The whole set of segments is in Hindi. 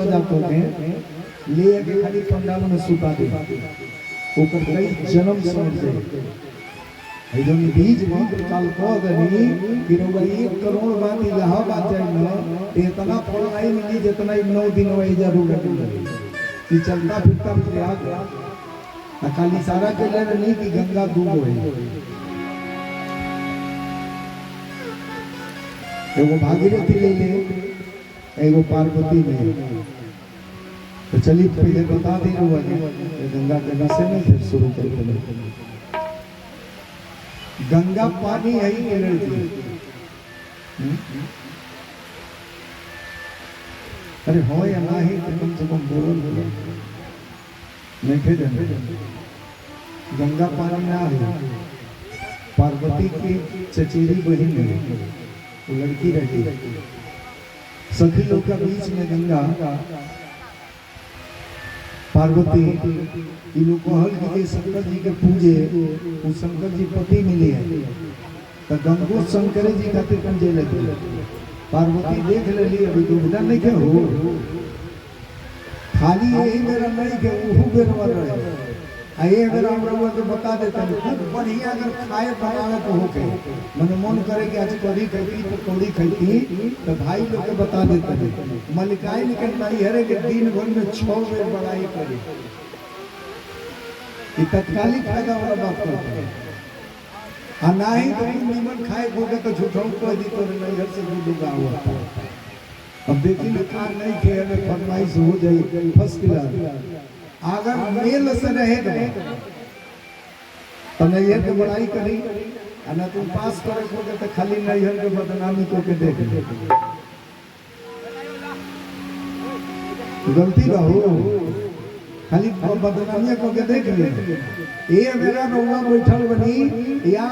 जातो के ले के खाली पंडाल में सुता दे ओकर कई जन्म समझ दे जो बीज मंत्र काल को दनी कि रउआ 1 करोड़ बात इलाहाबाद जाए न इतना फल नहीं मिली जितना 9 दिन वही जरूर कि चलता फिरता प्रयाग खाली सारा के लिए नहीं कि गंगा दूब है एगो भागीरथी ले ले एगो पार्वती में तो चलिए पहले बता दे रहा गंगा के विषय में फिर शुरू करते हैं। गंगा पानी है ही एनर्जी। अरे हो या ना ही तो कम से कम बोलो नहीं फिर गंगा पानी ना है पार्वती की चचेरी बहन है वो लड़की रहती सखी लोग का बीच में गंगा पार्वती इन लोग को हल के शंकर जी के पूजे वो शंकर जी पति मिले हैं तो गंगो शंकर जी खातिर पूजे लगी पार्वती देख ले अभी दुविधा नहीं के हो खाली यही मेरा नहीं के वो बेर मर रहे आए अगर हम लोगों को बता देते हैं खूब बढ़िया अगर खाए बनावे तो होके मन मन करे कि आज कड़ी खाई तो कौड़ी खाई तो भाई लोग के बता देते हैं मलिकाई निकल नहीं हरे के दिन भर में 6 बेर बड़ाई करे ये तत्कालिक फायदा वाला बात करते हैं आ ना ही तो निमन खाए होगा तो झूठों को दी तो नहीं घर से दूध का हुआ अब देखिए ना नहीं खे हमें फरमाइश हो जाए फर्स्ट क्लास अगर मेल से रहेगा तो नैहर के बड़ाई करी ना तुम पास करे खोगे तो खाली नैहर के बदनामी को के देख गलती हो खाली बदनामी को के देख ले ये मेरा रउआ बैठल बनी या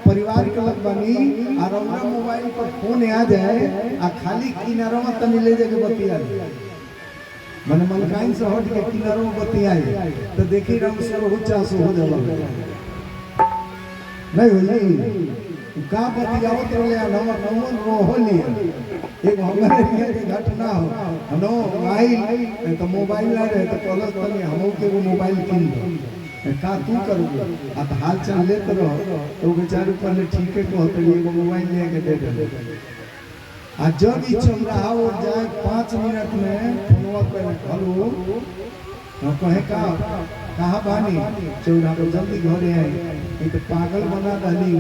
परिवार के लग बनी और रउआ मोबाइल पर फोन आ जाए आ खाली किनारवा तनी ले जाके बतिया मैंने मलकाइन से हट के किनारों में बतियाए तो देखी रंग सर हो चास हो जाला नहीं हो का बतियाओ तो ले नंबर हो लिया एक हमारे लिए की घटना हो नो मोबाइल तो मोबाइल ना रहे तो प्लस तने हमो के वो मोबाइल किन का तू करोगे अब हाल चल लेते रहो तो बेचारे पहले ठीक है कहते एगो मोबाइल लेके दे दे आ जब ही चल रहा हो जाए 5 मिनट में फोनवा पे हेलो कहे का कहाँ बानी चौरा को जल्दी घरे आए ये तो पागल बना रही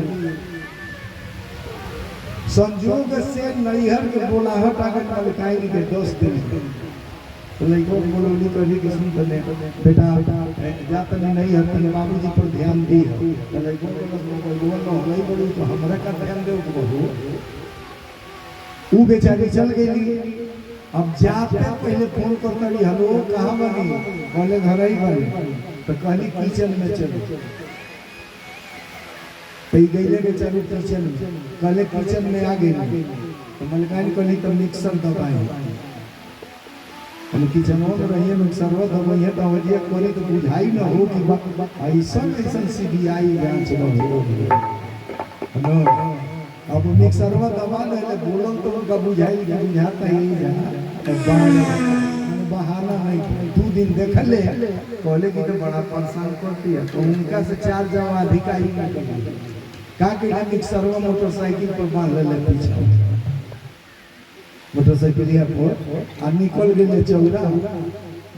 संजोग से नैहर के बोलाहट आगे मलकाई के दोस्त तो लड़कों बोलोली कभी किस्म करने बेटा जात नहीं हर तने बाबूजी पर ध्यान दी तो लड़कों को नहीं बोली तो हमरा का ध्यान दे बहू वो बेचारी चल गई अब जाते पहले फोन करता रही हेलो कहाँ बनी बोले घर ही बनी तो कहली किचन में चलो तो गई बेचारी किचन में कहले किचन में आ गई तो मलकानी कहली तो मिक्सर दबाए किचन में रहिए मिक्सर दबाइए तो वजह करी तो बुझाई न हो कि ऐसा ऐसा सीबीआई जांच न हो अब मिक्सरवा दबा ले बोलन तो उनका बुझाई बुझाता ही जा बहाना नहीं 2 दिन देख ले कहले कि तो बड़ा परेशान करती है तो उनका से 4 जवा अधिकारी का के मिक्सरवा मोटरसाइकिल पर बांध ले पीछे मोटरसाइकिल पर आ निकल गए चौरा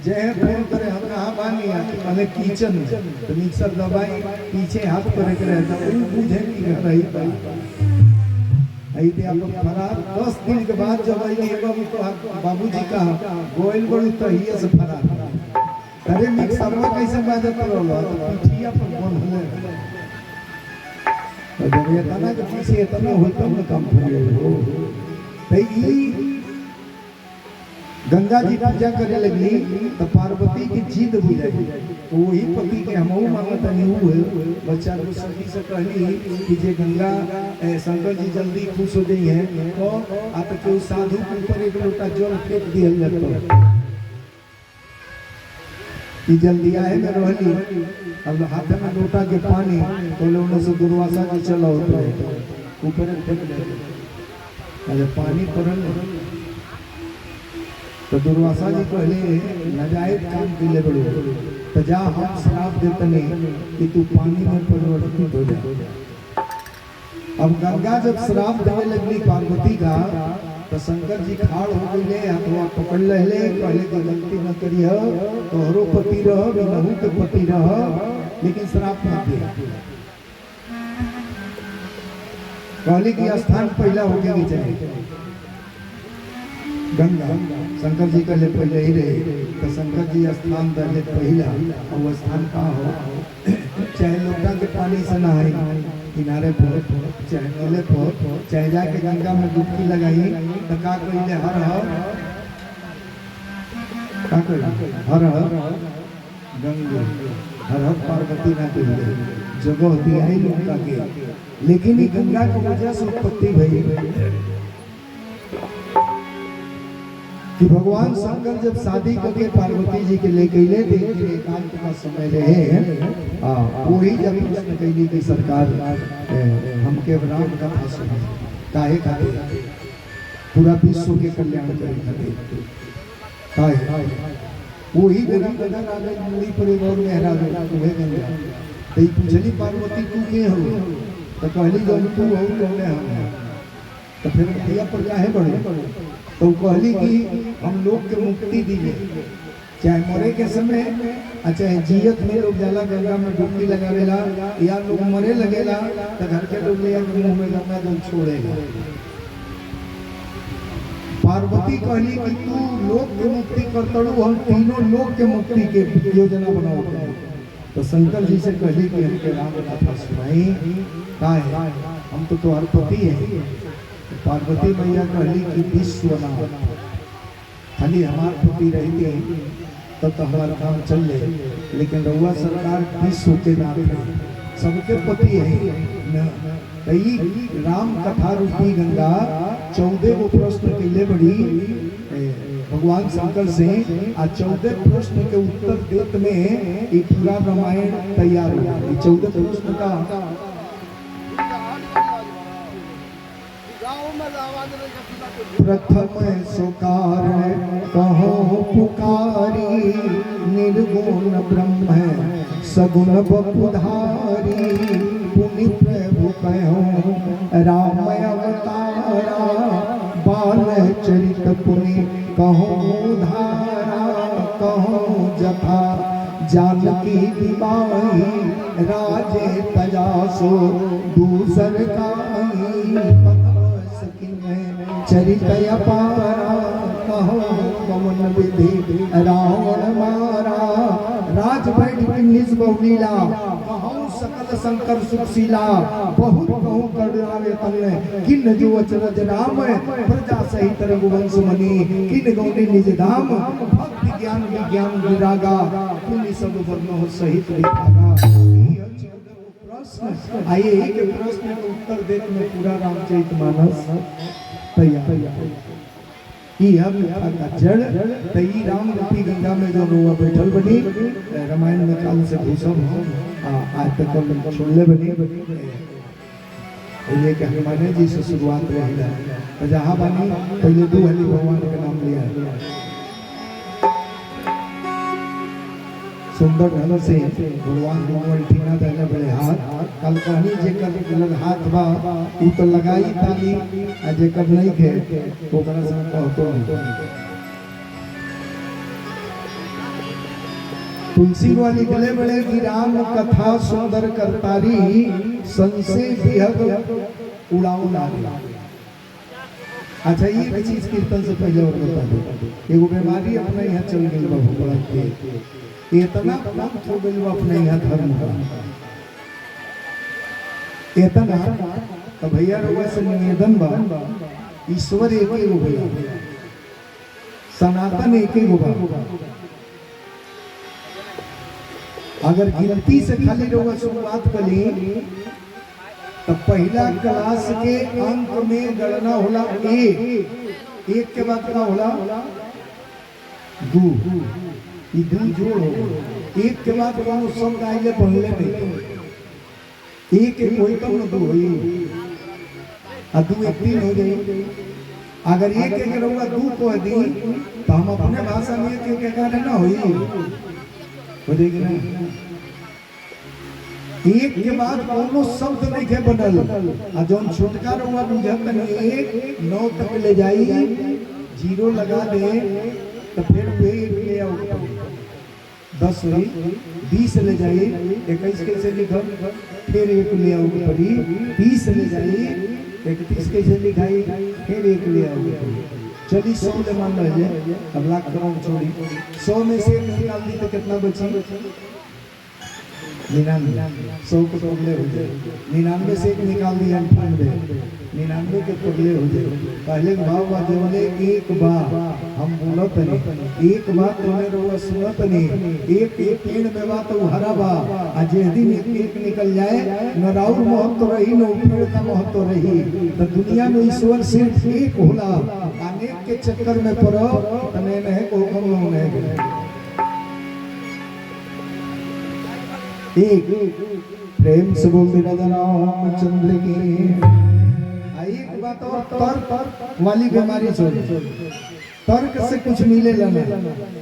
जे फोन करे हम कहाँ बानी अने किचन में तो मिक्सर दबाई पीछे हाथ करे के रहता वो बुझे कि घर ही पाई ऐसे आप लोग फरार 10 दिन के बाद जब बाबूजी का गोयल बड़ी तहिया से फरार अरे मिक्सरवा कैसे बाजत रहो तो पीठिया पर बंद होले तो जब ये तना के पीछे इतना होता न काम हो तो गंगा जी पूजा करे लगी तो पार्वती की जिद बुझाई तो वही पति के हम मांगता नहीं हुए बच्चा को सखी से कहली कि जे गंगा शंकर जी जल्दी खुश हो गई है तो आप के साधु के ऊपर एक लोटा जल फेंक दिया जाता कि जल्दी आए में रहली अब हाथ में लोटा के पानी तो लोगों से दुर्वासा जी चला होता है ऊपर फेंक दे अरे पानी पड़ल तो दुर्वासा जी पहले नाजायज काम के लिए बड़े तो जा हम श्राप देते नहीं कि तू पानी में परिवर्तित हो जा। अब गंगा जब श्राप देने लगली पार्वती का तो शंकर जी खाड़ हो गए हाथवा पकड़ ले कहले कि गलती न करिए तोहरो पति रह बिनहू के पति रह लेकिन श्राप मत दे। कहले कि स्थान पहला हो गया चाहिए गंगा। शंकर जी कहले पहले ही रहे तो शंकर जी स्थान दे पहला और वो स्थान कहाँ हो चाहे लोटा के पानी से नहाई किनारे पर चाहे नले पर चाहे जाके गंगा में डुबकी लगाई तो का कहले हर हर गंगा हर हर पार्वती ना कहले जगह दियाई लोटा के लेकिन ये गंगा की वजह से उत्पत्ति भई कि भगवान शंकर जब शादी करके पार्वती जी के ले गए थे एकांत का समय रहे वही जब प्रश्न कैली की सरकार हमके राम कथा सुना काहे खातिर पूरा विश्व के कल्याण करे खातिर काहे वही गरीब गदर आ गई मुड़ी पर और मेहरा तुम्हें गंगा तो पूछली पार्वती तू के हो तो कहली जब तू हो कहले हम तो फिर भैया पर काहे बढ़े तो कहली कि हम लोग के मुक्ति दिए चाहे मरे के समय चाहे जियत में लोग जाला गंगा में डुबकी लगावेला या लोग मरे लगेला तो घर के लोग ले मुंह में गंगा जल छोड़ेगा। पार्वती कहली कि तू लोग के मुक्ति करतड़ू हम तीनों लोग के मुक्ति के योजना बनाओ। तो शंकर जी से कहली कि हमके राम कथा सुनाई काहे हम तो तुम्हार पति है। पार्वती मैया कहली कि विश्वनाथ खाली हमार पति रहती तब तो हमारा काम चल जाए लेकिन रउआ सरकार विश्व के नाथ है सबके पति है न। कई राम कथा रूपी गंगा 14 को प्रश्न के लिए बड़ी भगवान शंकर से 14 प्रश्न के उत्तर देते में एक पूरा रामायण तैयार हुआ। 14 प्रश्न का प्रथम सोकार कहो पुकारी निर्गुण ब्रह्म सगुण बपुधारी पुनि प्रभु कहो राम अवतारा बाल चरित पुनि कहो धारा कहो जथा जानकी विवाही राजे तजासो दूसर काई चरित अपारा कहो पवन विधि रावण मारा राज बैठ निज बहुलीला कहूँ सकल शंकर सुशीला बहुत कहूँ करनावे तमने किन जो अचरज राम प्रजा सहित रघुवंश मणि किन गौनी निज धाम भक्ति ज्ञान विज्ञान विरागा पुण्य सब वर्णो सहित विभागा। आइए एक प्रश्न का उत्तर देने में पूरा रामचरितमानस तैयार। का जड़ तई राम रूपी गंगा में जो रोआ बैठल बनी रामायण में काल से घुसम आज तक सुनले बनी ये कि हनुमान जी से शुरुआत रही तो जहाँ बानी पहले दो हली भगवान का नाम लिया सुंदर ढंग से भगवान डोंगल ठीना देने बड़े हाथ कल कहीं जेकर लग हाथ बा उ तो लगाई ताली आ जेकर नहीं खे ओकरा से कहतो नहीं। तुलसी वाली गले बड़े की राम कथा सुंदर करतारी संसे बिहग उड़ाऊ लाली। अच्छा ये चीज कीर्तन से पहले और बता दो एगो बीमारी अपने यहाँ चल गई बाबू बड़ा के इतना पंथ हो गई अपने यहाँ धर्म का इतना तो भैया रोगा से निवेदन बा ईश्वर एक ही हो भैया सनातन एक ही होगा। अगर गिनती से खाली रोगा शुरुआत करी तो पहला क्लास के अंक में गणना होला एक के बाद क्या होला दो ये दो जोड़ हो एक के बाद कोनो शब्द आइले पढ़ले नहीं एक कोई कम न दो होई आ दो एक तीन हो गई अगर एक एक रउआ दू कह दी तो हम अपने भाषा में एक एक गाने ना होई हो देगी ना। एक के बाद कोनो शब्द नहीं के बनल आ जौन छोटका रउआ बुझत नहीं एक 9 तक ले जाई 0 लगा दे तो फिर वे एक ले आओ 10 हुई 20 ले जाई 21 कैसे लिखल फिर एक ले आओ पड़ी 20 ले जाई 31 कैसे लिखाई फिर एक ले आओ चलिए 100 ले मान लीजिए अब लाख करोड़ छोड़ी 100 में से निकाल दी तो कितना बची 99 100 को टोकले हो जाए 99 से एक निकाल दिया 99 के टोकले हो जाए। पहले भाव बाजोले एक बार हम बोलत नहीं एक बात तोने रोवा सुनत नहीं एक एक पेड़ में बात वो हरा बा आ जे दिन एक एक निकल जाए न राउर महत्व रही न पेड़ का महत्व रही तो दुनिया में ईश्वर सिर्फ एक होला अनेक के चक्कर में पड़ो तने नहीं को कम नहीं एक प्रेम से बोलते राजा रामचंद्र की एक बात और तर्क वाली बीमारी छोड़ तर्क से कुछ मिले ना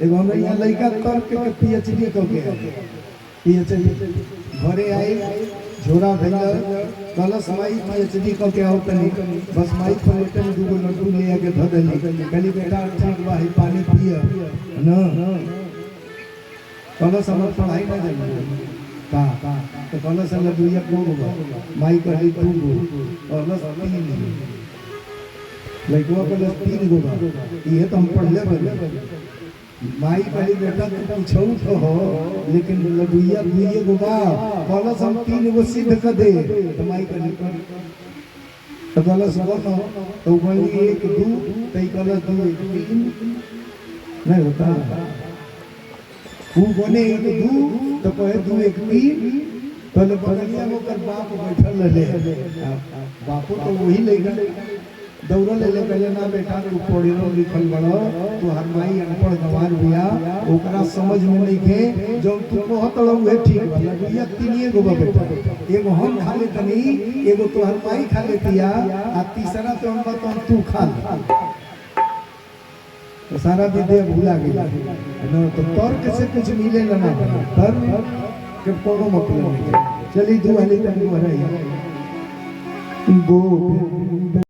एगो हमरा यहाँ लड़का तर्क के पीएचडी को के पीएचडी घरे आई झोरा भेजल कलश माई पीएचडी को के आवत नहीं बस माई प्लेट में दूगो लड्डू ले आके धो देली कहली बेटा ठीक बा पानी पिए न कलश हमर पढ़ाई ना जानी का तो कलश लड्डू या को माई कहली तू कलश 3 लड़का कलश 3 गो ये तो हम पढ़ ले माई कहली बेटा तू पूछो तो हो लेकिन लड्डूया दुइये गो बा कलश हम 3 गो सिद्ध कर दे तो माई कहली तो कलश बोलो तो कहली 1 2 तो कलश 2 1 3 नहीं होता वो बोले 1 2 तो कहे 2 1 3 पहले बगलिया में कर बाप बैठल रहे बापू तो वही लेगा दौड़ ले ले पहले ना बेटा तू पढ़ी लिखल बड़ो तू हर माई अनपढ़ गंवार बिया ओकरा समझ में नहीं के जो तू कहत रहुए ठीक बा लगिया 3 गो बेटा एगो हम खा ले तनी एगो तो हर माई खा लेतिया आ तीसरा तो हम बता तू खा तो सारा विद्या भूला गया तो तर्क से कुछ मिले ना तर्क के कोनो मतलब नहीं। चलिए 2 हाली तक हो रही है गोविंद।